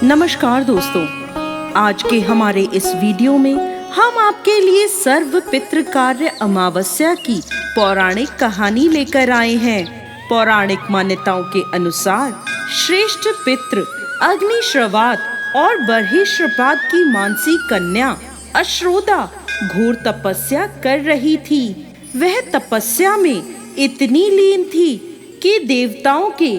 नमस्कार दोस्तों, आज के हमारे इस वीडियो में हम आपके लिए सर्व पितृ कार्य अमावस्या की पौराणिक कहानी लेकर आए हैं। पौराणिक मान्यताओं के अनुसार श्रेष्ठ पितृ अग्निश्रवात और बर्हिश्रपात की मानसी कन्या अश्रोदा घोर तपस्या कर रही थी। वह तपस्या में इतनी लीन थी कि देवताओं के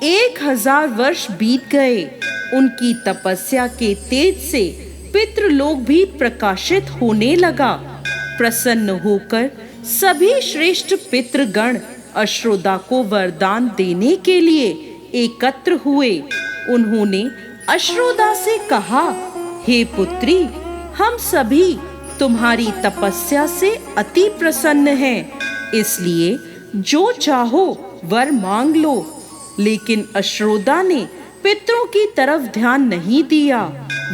1000 वर्ष बीत गए। उनकी तपस्या के तेज से पितृलोक भी प्रकाशित होने लगा। प्रसन्न होकर सभी श्रेष्ठ पितृगण अश्रोदा को वरदान देने के लिए एकत्र हुए। उन्होंने अश्रोदा से कहा, हे पुत्री, हम सभी तुम्हारी तपस्या से अति प्रसन्न हैं, इसलिए जो चाहो वर मांग लो। लेकिन अश्रोदा ने पितरों की तरफ ध्यान नहीं दिया।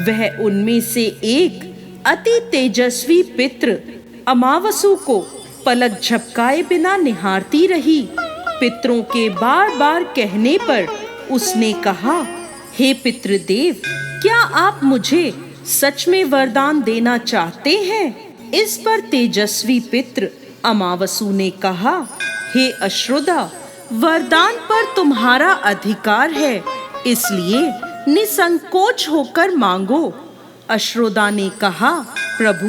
वह उनमें से एक अति तेजस्वी पितृ अमावसु को पलक झपकाए बिना निहारती रही। पितरों के बार बार कहने पर उसने कहा, हे पितृदेव, क्या आप मुझे सच में वरदान देना चाहते हैं? इस पर तेजस्वी पितृ अमावसु ने कहा, हे अश्रोदा, वरदान पर तुम्हारा अधिकार है, इसलिए निसंकोच होकर मांगो। अश्रोदा ने कहा, प्रभु,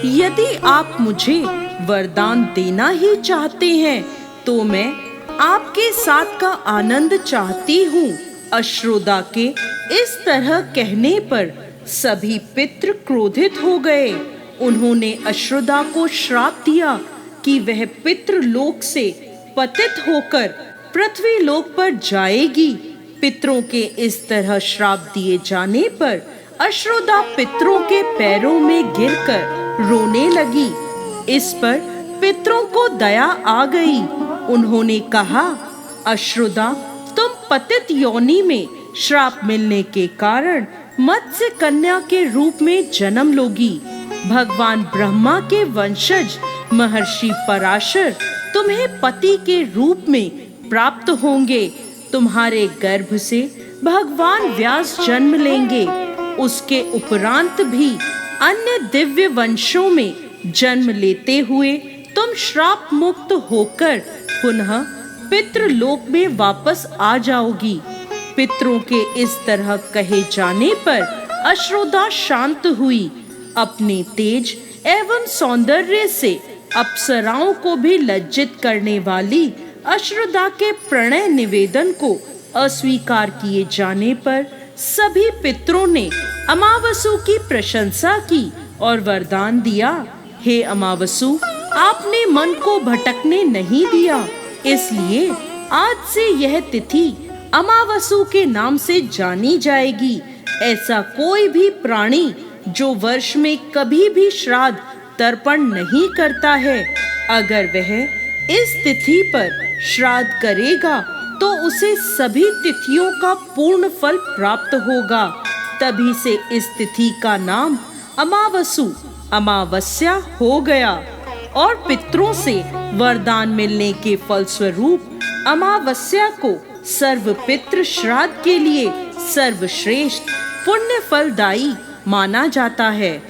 यदि आप मुझे वरदान देना ही चाहते हैं तो मैं आपके साथ का आनंद चाहती हूँ। अश्रोदा के इस तरह कहने पर सभी पितृ क्रोधित हो गए। उन्होंने अश्रोदा को श्राप दिया कि वह पितृलोक से पतित होकर पृथ्वी लोक पर जाएगी। पितरों के इस तरह श्राप दिए जाने पर अश्रोदा पितरों के पैरों में गिरकर रोने लगी। इस पर पितरों को दया आ गई। उन्होंने कहा, अश्रोदा, तुम पतित योनि में श्राप मिलने के कारण मत्स्य कन्या के रूप में जन्म लोगी। भगवान ब्रह्मा के वंशज महर्षि पराशर तुम्हें पति के रूप में प्राप्त होंगे। तुम्हारे गर्भ से भगवान व्यास जन्म लेंगे। उसके उपरांत भी अन्य दिव्य वंशों में जन्म लेते हुए तुम श्राप मुक्त होकर पुनः पितृलोक में वापस आ जाओगी। पितरों के इस तरह कहे जाने पर अश्रोदा शांत हुई। अपने तेज एवं सौंदर्य से अप्सराओं को भी लज्जित करने वाली अश्रोदा के प्रणय निवेदन को अस्वीकार किए जाने पर सभी पितरों ने अमावसु की प्रशंसा की और वरदान दिया, हे अमावसु, आपने मन को भटकने नहीं दिया, इसलिए आज से यह तिथि अमावसु के नाम से जानी जाएगी। ऐसा कोई भी प्राणी जो वर्ष में कभी भी श्राद्ध तर्पण नहीं करता है, अगर वह इस तिथि पर श्राद्ध करेगा तो उसे सभी तिथियों का पूर्ण फल प्राप्त होगा। तभी से इस तिथि का नाम अमावसु अमावस्या हो गया और पितरों से वरदान मिलने के फलस्वरूप अमावस्या को सर्व पितृ श्राद्ध के लिए सर्वश्रेष्ठ पुण्य फलदायी माना जाता है।